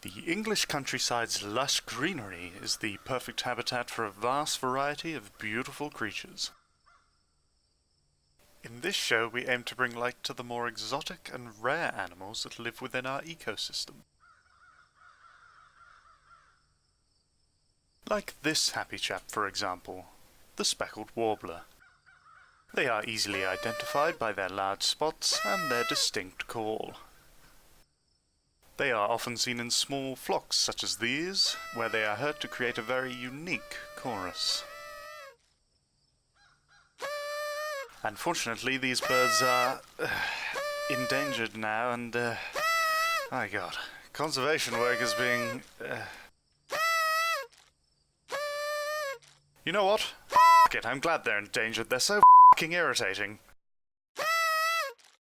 The English countryside's lush greenery is the perfect habitat for a vast variety of beautiful creatures. In this show, we aim to bring light to the more exotic and rare animals that live within our ecosystem. Like this happy chap, for example, the speckled warbler. They are easily identified by their large spots and their distinct call. They are often seen in small flocks such as these, where they are heard to create a very unique chorus. Unfortunately, these birds are endangered now, and my God, conservation work is being. You know what? F*** it, I'm glad they're endangered. They're so f***ing irritating.